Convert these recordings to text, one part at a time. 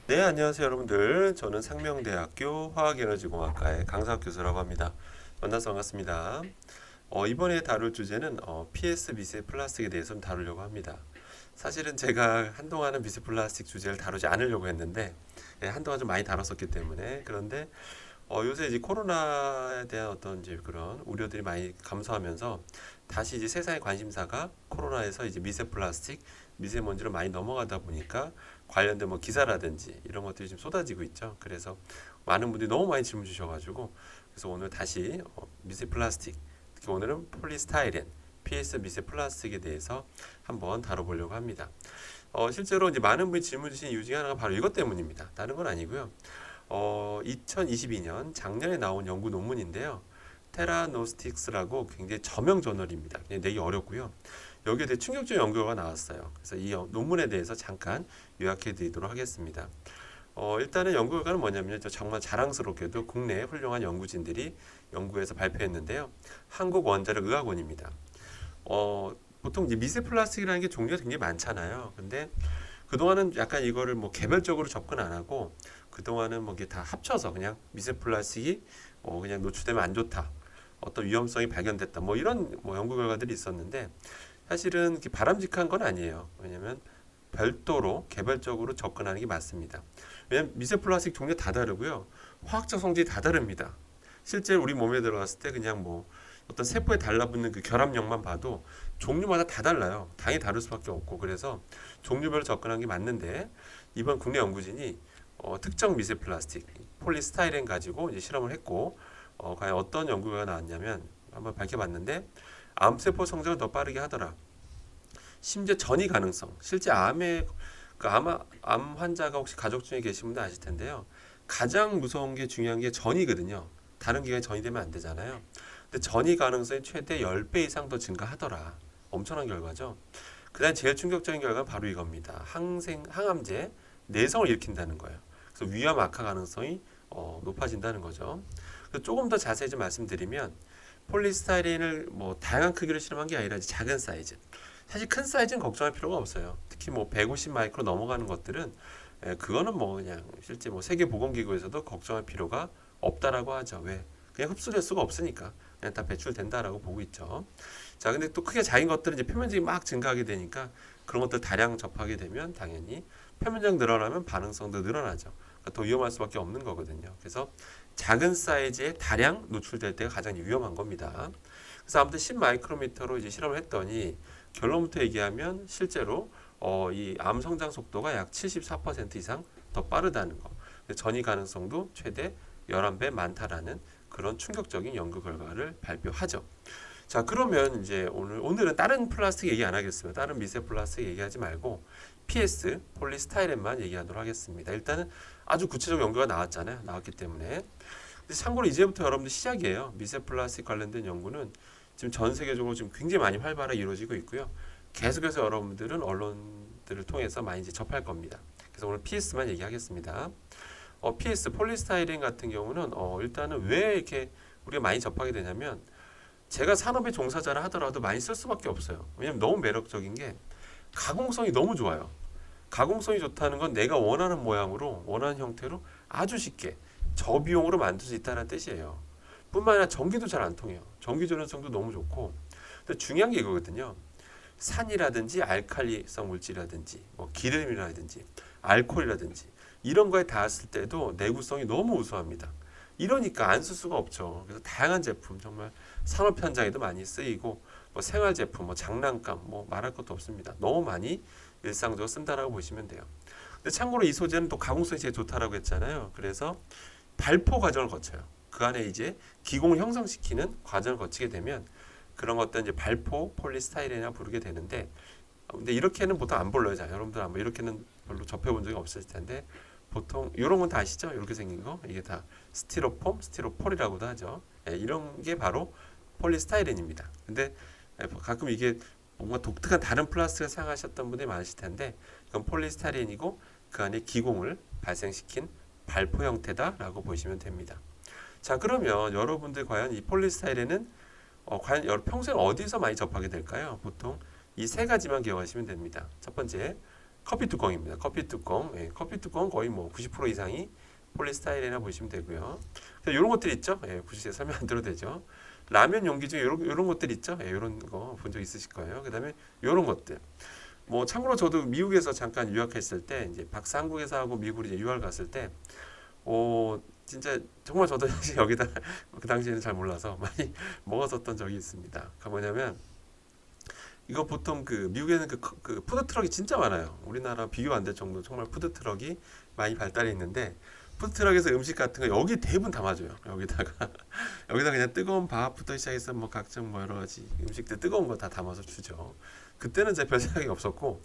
네, 안녕하세요, 여러분들. 저는 상명대학교 화학에너지공학과의 강사학 교수라고 합니다. 만나서 반갑습니다. 이번에 다룰 주제는 PS 미세 플라스틱에 대해서 좀 다루려고 합니다. 사실은 제가 한동안은 미세 플라스틱 주제를 다루지 않으려고 했는데, 한동안 좀 많이 다뤘었기 때문에. 그런데 요새 이제 코로나에 대한 어떤 이제 그런 우려들이 많이 감소하면서 다시 이제 세상의 관심사가 코로나에서 이제 미세 플라스틱, 미세먼지로 많이 넘어가다 보니까 관련된 뭐 기사라든지 이런 것들이 지금 쏟아지고 있죠. 그래서 많은 분들이 너무 많이 질문 주셔가지고 그래서 오늘 다시 미세 플라스틱, 특히 오늘은 폴리스타이렌, PS 미세 플라스틱에 대해서 한번 다뤄보려고 합니다. 실제로 이제 많은 분이 질문 주신 이유 중에 하나가 바로 이것 때문입니다. 다른 건 아니고요. 2022년 작년에 나온 연구 논문인데요. 테라노스틱스라고 굉장히 저명 저널입니다. 그냥 내기 어렵고요. 여기에 대해 충격적인 연구가 나왔어요. 그래서 이 논문에 대해서 잠깐 요약해 드리도록 하겠습니다. 일단은 연구 결과는 뭐냐면요. 정말 자랑스럽게도 국내 훌륭한 연구진들이 연구해서 발표했는데요. 한국원자력의학원입니다. 보통 이제 미세 플라스틱이라는 게 종류가 굉장히 많잖아요. 근데 그동안은 약간 이거를 뭐 개별적으로 접근 안 하고 그동안은 뭐 이게 다 합쳐서 그냥 미세 플라스틱이 그냥 노출되면 안 좋다. 어떤 위험성이 발견됐다. 뭐 이런 뭐 연구 결과들이 있었는데 사실은 이렇게 바람직한 건 아니에요. 왜냐면 별도로 개별적으로 접근하는 게 맞습니다. 왜냐면 미세 플라스틱 종류 다 다르고요. 화학적 성질이 다 다릅니다. 실제 우리 몸에 들어갔을 때 그냥 뭐 어떤 세포에 달라붙는 그 결합력만 봐도 종류마다 다 달라요. 당연히 다를 수밖에 없고 그래서 종류별로 접근한 게 맞는데 이번 국내 연구진이 특정 미세 플라스틱 폴리스타이렌 가지고 이제 실험을 했고 과연 어떤 연구가 나왔냐면 한번 밝혀봤는데 암세포 성장을 더 빠르게 하더라. 심지어 전이 가능성. 실제 암 환자가 혹시 가족 중에 계신 분들 아실 텐데요. 가장 무서운 게 중요한 게 전이거든요. 다른 기관에 전이 되면 안 되잖아요. 근데 전이 가능성이 최대 10배 이상 더 증가하더라. 엄청난 결과죠. 그다음 제일 충격적인 결과가 바로 이겁니다. 항암제 내성을 일으킨다는 거예요. 그래서 위암 악화 가능성이 높아진다는 거죠. 그래서 조금 더 자세히 좀 말씀드리면 폴리스타이렌을 뭐 다양한 크기로 실험한 게 아니라 작은 사이즈. 사실 큰 사이즈는 걱정할 필요가 없어요. 특히 뭐 150 마이크로 넘어가는 것들은 그거는 뭐 그냥 실제 뭐 세계보건기구에서도 걱정할 필요가 없다라고 하죠. 왜? 그냥 흡수될 수가 없으니까 그냥 다 배출된다라고 보고 있죠. 자, 근데 또 크게 작은 것들은 이제 표면적이 막 증가하게 되니까 그런 것들 다량 접하게 되면 당연히 표면적 늘어나면 반응성도 늘어나죠. 그러니까 더 위험할 수밖에 없는 거거든요. 그래서 작은 사이즈에 다량 노출될 때가 가장 위험한 겁니다. 그래서 아무튼 10 마이크로미터로 이제 실험을 했더니 결론부터 얘기하면 실제로 이 암 성장 속도가 약 74% 이상 더 빠르다는 거. 전이 가능성도 최대 11배 많다라는 그런 충격적인 연구 결과를 발표하죠. 자, 그러면 이제 오늘은 다른 플라스틱 얘기 안 하겠습니다. 다른 미세 플라스틱 얘기하지 말고 PS 폴리스타이렌만 얘기하도록 하겠습니다. 일단은 아주 구체적 연구가 나왔잖아요. 나왔기 때문에. 근데 참고로 이제부터 여러분들 시작이에요. 미세 플라스틱 관련된 연구는 지금 전 세계적으로 지금 굉장히 많이 활발하게 이루어지고 있고요. 계속해서 여러분들은 언론들을 통해서 많이 이제 접할 겁니다. 그래서 오늘 PS만 얘기하겠습니다. PS 폴리스타이렌 같은 경우는 일단은 왜 이렇게 우리가 많이 접하게 되냐면 제가 산업의 종사자를 하더라도 많이 쓸 수밖에 없어요. 왜냐면 너무 매력적인 게 가공성이 너무 좋아요. 가공성이 좋다는 건 내가 원하는 모양으로 원하는 형태로 아주 쉽게 저비용으로 만들 수 있다는 뜻이에요. 뿐만 아니라 전기도 잘 안 통해요. 전기 전환성도 너무 좋고. 근데 중요한 게 이거거든요. 산이라든지 알칼리성 물질이라든지 뭐 기름이라든지 알코올이라든지 이런 거에 닿았을 때도 내구성이 너무 우수합니다. 이러니까 안 쓸 수가 없죠. 그래서 다양한 제품 정말 산업 현장에도 많이 쓰이고 뭐 생활 제품, 뭐 장난감 뭐 말할 것도 없습니다. 너무 많이 일상적으로 쓴다라고 보시면 돼요. 근데 참고로 이 소재는 또 가공성이 제일 좋다라고 했잖아요. 그래서 발포 과정을 거쳐요. 그 안에 이제 기공을 형성시키는 과정을 거치게 되면 그런 것들 이제 발포 폴리스타이렌이라 부르게 되는데 근데 이렇게는 보통 안 불러요. 자, 여러분들 아마 이렇게는 별로 접해본 적이 없을 텐데 보통 이런 건 다 아시죠? 이렇게 생긴 거 이게 다 스티로폼, 스티로폴이라고도 하죠. 이런 게 바로 폴리스타이렌입니다. 근데 가끔 이게 뭔가 독특한 다른 플라스틱을 사용하셨던 분들이 많으실 텐데 이건 폴리스타이렌이고 그 안에 기공을 발생시킨 발포 형태다라고 보시면 됩니다. 자, 그러면 여러분들 과연 이 폴리스타이렌은 과연 평소에 어디서 많이 접하게 될까요? 보통 이 세 가지만 기억하시면 됩니다. 첫 번째, 커피 뚜껑입니다. 커피 뚜껑. 예, 커피 뚜껑 거의 뭐 90% 이상이 폴리스타이렌이라 보시면 되고요. 이런 것들 있죠. 예, 굳이 제가 설명 안 드려도 되죠. 라면 용기 중에 이런 것들 있죠. 예, 이런 거 본 적 있으실 거예요. 그다음에 이런 것들. 뭐 참고로 저도 미국에서 잠깐 유학했을 때 이제 박사 한국에서 하고 미국으로 이제 유학을 갔을 때, 진짜 정말 저도 사실 여기다 그 당시에는 잘 몰라서 많이 먹었었던 적이 있습니다. 그 뭐냐면 이거 보통 그 미국에는 그 푸드 트럭이 진짜 많아요. 우리나라 비교 안 될 정도 정말 푸드 트럭이 많이 발달해 있는데 푸드 트럭에서 음식 같은 거 여기 대부분 담아줘요. 여기다가 여기다 그냥 뜨거운 밥부터 시작해서 뭐 각종 뭐 여러 가지 음식들 뜨거운 거 다 담아서 주죠. 그때는 제가 별 생각이 없었고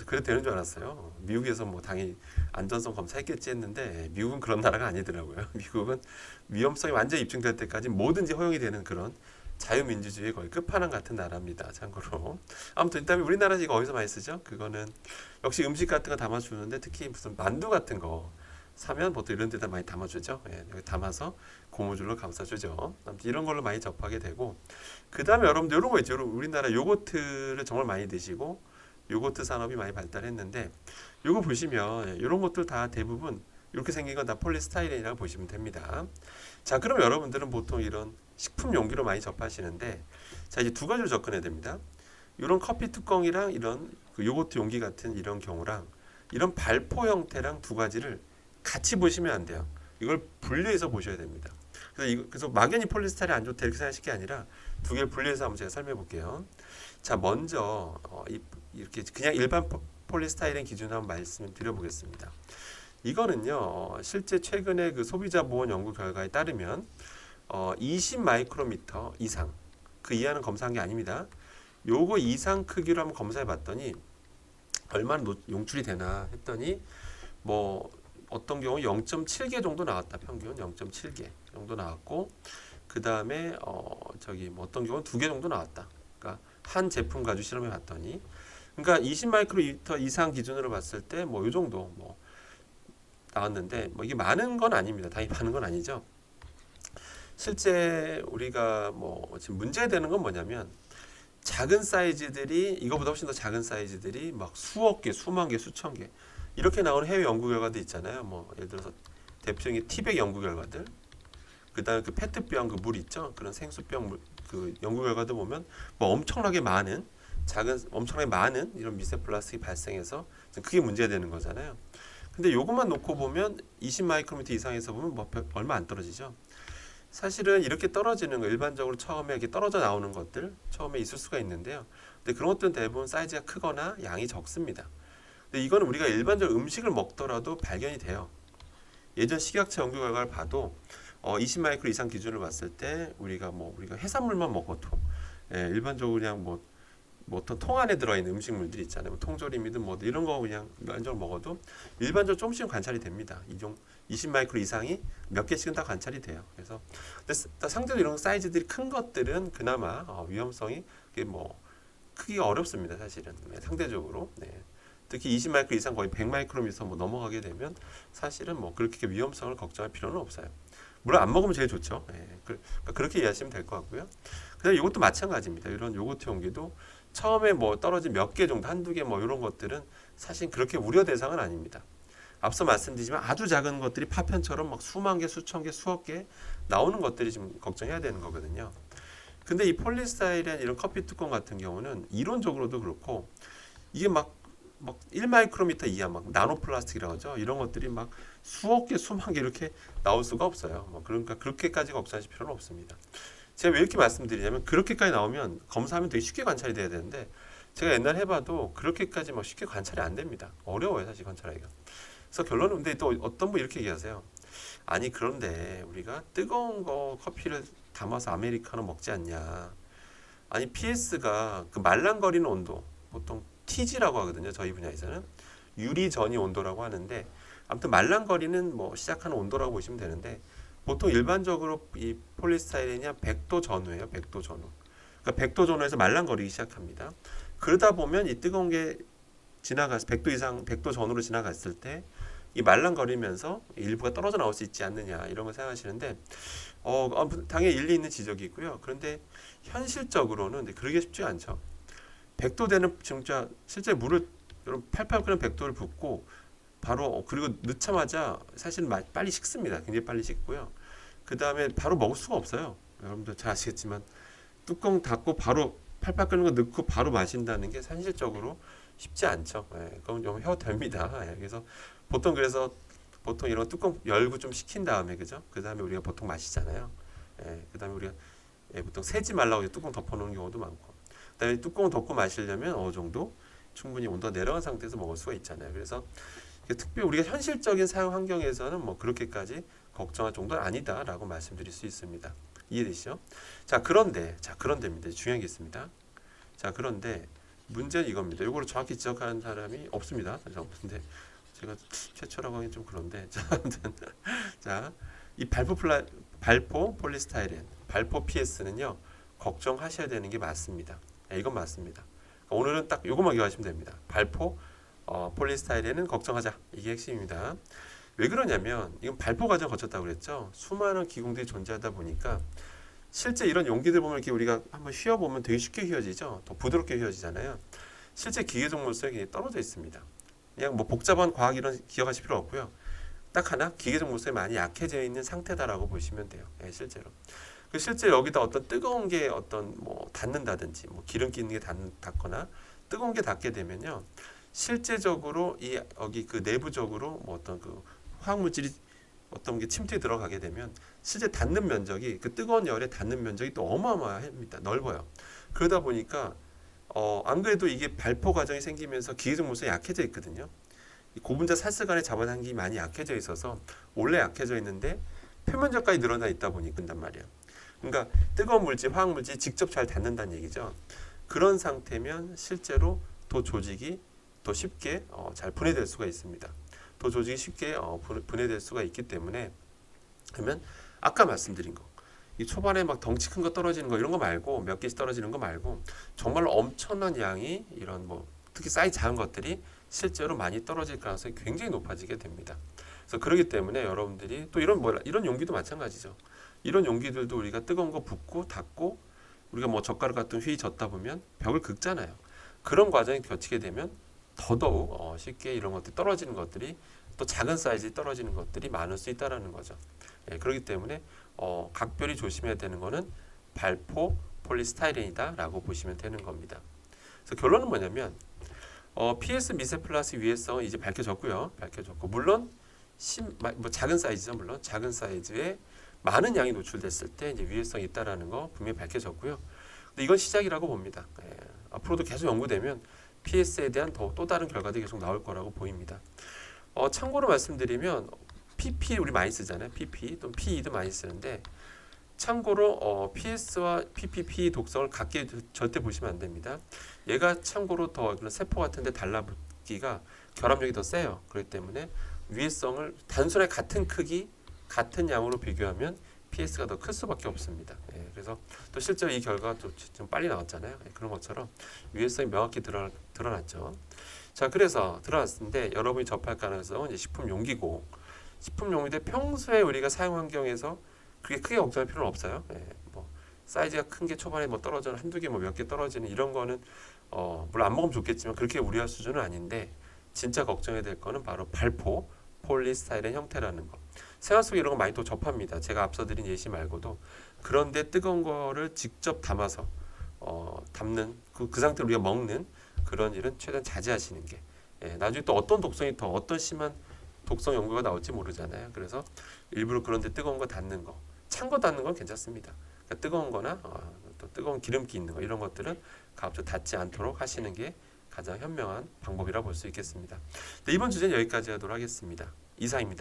그래도 되는 줄 알았어요. 미국에서 뭐 당연히 안전성 검사했겠지 했는데 미국은 그런 나라가 아니더라고요. 미국은 위험성이 완전히 입증될 때까지 뭐든지 허용이 되는 그런 자유민주주의 거의 끝판왕 같은 나라입니다. 참고로. 아무튼 일단 우리나라 이거 어디서 많이 쓰죠? 그거는 역시 음식 같은 거 담아주는데 특히 무슨 만두 같은 거 사면 보통 이런 데다 많이 담아주죠. 예, 여기 담아서 고무줄로 감싸주죠. 아무튼 이런 걸로 많이 접하게 되고 그 다음에 여러분들 이런 거 있죠. 우리나라 요거트를 정말 많이 드시고 요거트 산업이 많이 발달했는데 요거 보시면 이런 것들 다 대부분 이렇게 생긴 건 다 폴리스타이렌이라고 보시면 됩니다. 자, 그럼 여러분들은 보통 이런 식품 용기로 많이 접하시는데 자, 이제 두 가지로 접근해야 됩니다. 이런 커피 뚜껑이랑 이런 그 요거트 용기 같은 이런 경우랑 이런 발포 형태랑 두 가지를 같이 보시면 안 돼요. 이걸 분리해서 보셔야 됩니다. 그래서 막연히 폴리스타일이 안 좋다 이렇게 생각하실 게 아니라 두 개를 분리해서 한번 제가 설명해 볼게요. 자, 먼저 이렇게 그냥 일반 폴리스타일렌 기준으로 한번 말씀을 드려보겠습니다. 이거는요, 실제 최근에 그 소비자 보건 연구 결과에 따르면 20 마이크로미터 이상, 그 이하는 검사한 게 아닙니다. 요거 이상 크기로 한번 검사해 봤더니 얼마나 용출이 되나 했더니 뭐 어떤 경우 0.7개 정도 나왔다. 평균 0.7개 정도 나왔고 그 다음에 뭐 어떤 경우는 2개 정도 나왔다. 그러니까 한 제품 가지고 실험해 봤더니 그러니까 20 마이크로미터 이상 기준으로 봤을 때 뭐 요 정도 뭐 나왔는데 뭐 이게 많은 건 아닙니다. 당연히 많은 건 아니죠. 실제 우리가 뭐 지금 문제되는 건 뭐냐면 작은 사이즈들이 이거보다 훨씬 더 작은 사이즈들이 막 수억 개, 수만 개, 수천 개 이렇게 나오는 해외 연구 결과도 있잖아요. 뭐 예를 들어서 대표적인 티백 연구 결과들, 그다음에 그 페트병 그 물 있죠. 그런 생수병 물, 그 연구 결과도 보면 뭐 엄청나게 많은 엄청나게 많은 이런 미세 플라스틱이 발생해서 그게 문제되는 거잖아요. 근데 요것만 놓고 보면 20 마이크로미터 이상에서 보면 뭐 얼마 안 떨어지죠. 사실은 이렇게 떨어지는 거 일반적으로 처음에 이렇게 떨어져 나오는 것들 처음에 있을 수가 있는데요. 근데 그런 것들은 대부분 사이즈가 크거나 양이 적습니다. 근데 이거는 우리가 일반적으로 음식을 먹더라도 발견이 돼요. 예전 식약처 연구 결과를 봐도 20 마이크로 이상 기준을 봤을 때 우리가 해산물만 먹어도 일반적으로 그냥 뭐 어떤 통 안에 들어있는 음식물들 있잖아요. 뭐 통조림이든 뭐 이런 거 그냥 일반적으로 먹어도 일반적으로 조금씩은 관찰이 됩니다. 20 마이크로 이상이 몇 개씩은 다 관찰이 돼요. 그래서 근데 상대적으로 이런 사이즈들이 큰 것들은 그나마 위험성이 뭐 크기가 어렵습니다. 사실은 상대적으로. 네. 특히 20 마이크로 이상 거의 100 마이크로미터 뭐 넘어가게 되면 사실은 뭐 그렇게 위험성을 걱정할 필요는 없어요. 물론 안 먹으면 제일 좋죠. 그러니까 그렇게 이해하시면 될 것 같고요. 그다음 이것도 마찬가지입니다. 이런 요거트 용기도 처음에 뭐 떨어진 몇 개 정도 한두 개 뭐 이런 것들은 사실 그렇게 우려 대상은 아닙니다. 앞서 말씀드리지만 아주 작은 것들이 파편처럼 막 수만 개, 수천 개, 수억 개 나오는 것들이 지금 걱정해야 되는 거거든요. 근데 이 폴리스타이렌 이런 커피 뚜껑 같은 경우는 이론적으로도 그렇고 이게 막 1 마이크로미터 이하 막 나노 플라스틱이라고 하죠. 이런 것들이 막 수억 개, 수만 개 이렇게 나올 수가 없어요. 그러니까 그렇게까지 걱정하실 필요는 없습니다. 제가 왜 이렇게 말씀드리냐면 그렇게까지 나오면 검사하면 되게 쉽게 관찰이 돼야 되는데 제가 옛날에 해봐도 그렇게까지 막 쉽게 관찰이 안 됩니다. 어려워요, 사실 관찰하기가. 그래서 결론은 근데 또 어떤 분 이렇게 얘기하세요. 아니 그런데 우리가 뜨거운 거 커피를 담아서 아메리카노 먹지 않냐. 아니 PS가 그 말랑거리는 온도 보통 TG라고 하거든요. 저희 분야에서는 유리전이 온도라고 하는데 아무튼 말랑거리는 뭐 시작하는 온도라고 보시면 되는데 보통 일반적으로 이 폴리스타이렌이 100도 전후예요. 100도 전후. 그러니까 100도 전후에서 말랑거리기 시작합니다. 그러다 보면 이 뜨거운 게 100도 이상 100도 전후로 지나갔을 때 이 말랑거리면서 일부가 떨어져 나올 수 있지 않느냐 이런 걸 생각하시는데 당연히 일리 있는 지적이 있고요. 그런데 현실적으로는 그러기 쉽지 않죠. 100도 되는 진짜 실제 물을 여러분 팔팔 끓는 백도를 붓고 바로 그리고 넣자마자 사실 빨리 식습니다. 굉장히 빨리 식고요. 그 다음에 바로 먹을 수가 없어요. 여러분들 잘 아시겠지만 뚜껑 닫고 바로 팔팔 끓는 거 넣고 바로 마신다는 게 현실적으로 쉽지 않죠. 예, 그건 좀 해도 됩니다. 예, 그래서 보통 이런 뚜껑 열고 좀 식힌 다음에 그죠? 그 다음에 우리가 보통 마시잖아요. 예, 그 다음에 우리가 보통 새지 말라고 뚜껑 덮어놓는 경우도 많고, 그다음에 뚜껑 덮고 마시려면 어느 정도 충분히 온도가 내려간 상태에서 먹을 수가 있잖아요. 그래서 특별히 우리가 현실적인 사용 환경에서는 뭐 그렇게까지 걱정할 정도는 아니다라고 말씀드릴 수 있습니다. 이해되시죠? 그런데입니다. 중요한 게 있습니다. 자, 그런데 문제는 이겁니다. 이거를 정확히 지적하는 사람이 없습니다. 근데 제가 최초라고 하기 좀 그런데 자, 이 발포 폴리스타이렌, 발포 PS는요 걱정하셔야 되는 게 맞습니다. 이건 맞습니다. 오늘은 딱 이것만 기억하시면 됩니다. 발포 폴리스타이렌은 걱정하자. 이게 핵심입니다. 왜 그러냐면 이건 발포 과정 거쳤다고 그랬죠. 수많은 기공들이 존재하다 보니까 실제 이런 용기들 보면 이렇게 우리가 한번 휘어보면 되게 쉽게 휘어지죠. 더 부드럽게 휘어지잖아요. 실제 기계적물성이 떨어져 있습니다. 그냥 뭐 복잡한 과학 이런 기억하실 필요 없고요. 딱 하나 기계적물성이 많이 약해져 있는 상태다라고 보시면 돼요. 실제로. 실제 여기다 어떤 뜨거운 게 어떤 뭐 닿는다든지 뭐 기름기 있는 게 닿거나 뜨거운 게 닿게 되면요. 실제적으로 이 여기 그 내부적으로 뭐 어떤 그 화학물질이 어떤 게 침투에 들어가게 되면 실제 닿는 면적이 그 뜨거운 열에 닿는 면적이 또 어마어마합니다. 넓어요. 그러다 보니까 안 그래도 이게 발포 과정이 생기면서 기계적 물성이 약해져 있거든요. 이 고분자 살스간의 잡아당김이 많이 약해져 있어서 원래 약해져 있는데 표면적까지 늘어나 있다 보니 그런단 말이에요. 그러니까 뜨거운 물질, 화학 물질이 직접 잘 닿는다는 얘기죠. 그런 상태면 실제로 도 조직이 더 쉽게 잘 분해될 수가 있습니다. 도 조직이 쉽게 분해될 수가 있기 때문에 그러면 아까 말씀드린 거, 이 초반에 막 덩치 큰 거 떨어지는 거 이런 거 말고 몇 개씩 떨어지는 거 말고 정말로 엄청난 양이 이런 뭐 특히 사이즈 작은 것들이 실제로 많이 떨어질 가능성이 굉장히 높아지게 됩니다. 그래서 그렇기 때문에 여러분들이 또 이런 용기도 마찬가지죠. 이런 용기들도 우리가 뜨거운 거 붓고 닫고 우리가 뭐 젓가락 같은 휘 젓다 보면 벽을 긁잖아요. 그런 과정이 거치게 되면 더더욱 쉽게 이런 것들이 떨어지는 것들이 또 작은 사이즈에 떨어지는 것들이 많을 수 있다라는 거죠. 그렇기 때문에 각별히 조심해야 되는 거는 발포 폴리스타이렌이다라고 보시면 되는 겁니다. 그래서 결론은 뭐냐면 PS 미세 플라스 유해성은 이제 밝혀졌고요. 물론 뭐 작은 사이즈죠. 물론 작은 사이즈에 많은 양이 노출됐을 때 이제 유해성이 있다라는 거 분명히 밝혀졌고요. 근데 이건 시작이라고 봅니다. 앞으로도 계속 연구되면 PS에 대한 또 다른 결과들이 계속 나올 거라고 보입니다. 참고로 말씀드리면 PP 우리 많이 쓰잖아요. PP 또는 PE도 많이 쓰는데 참고로 PS와 PPP 독성을 같게 절대 보시면 안 됩니다. 얘가 참고로 더 세포 같은데 달라붙기가 결합력이 더 세요. 그렇기 때문에 유해성을 단순하게 같은 크기, 같은 양으로 비교하면 PS가 더 클 수밖에 없습니다. 그래서 또 실제로 이 결과가 좀 빨리 나왔잖아요. 그런 것처럼 유해성이 명확히 드러났죠. 자, 그래서 드러났는데 여러분이 접할 가능성은 이제 식품 용기고, 식품 용기인데 평소에 우리가 사용 환경에서 그게 크게 걱정할 필요는 없어요. 뭐 사이즈가 큰 게 초반에 뭐 떨어지는 한두 개 뭐 몇 개 떨어지는 이런 거는 물론 안 먹으면 좋겠지만 그렇게 우려할 수준은 아닌데 진짜 걱정해야 될 거는 바로 발포 폴리스타이렌 형태라는 거. 생활 속에 이런 거 많이 또 접합니다. 제가 앞서 드린 예시 말고도. 그런데 뜨거운 거를 직접 담아서 담는 그 상태로 우리가 먹는 그런 일은 최대한 자제하시는 게 나중에 또 어떤 독성이 더 어떤 심한 독성 연구가 나올지 모르잖아요. 그래서 일부러 그런데 뜨거운 거 닿는 거, 찬 거 닿는 건 괜찮습니다. 그러니까 뜨거운 거나 또 뜨거운 기름기 있는 거 이런 것들은 가급적 닿지 않도록 하시는 게 가장 현명한 방법이라 볼 수 있겠습니다. 네, 이번 주제는 여기까지 하도록 하겠습니다. 이상입니다.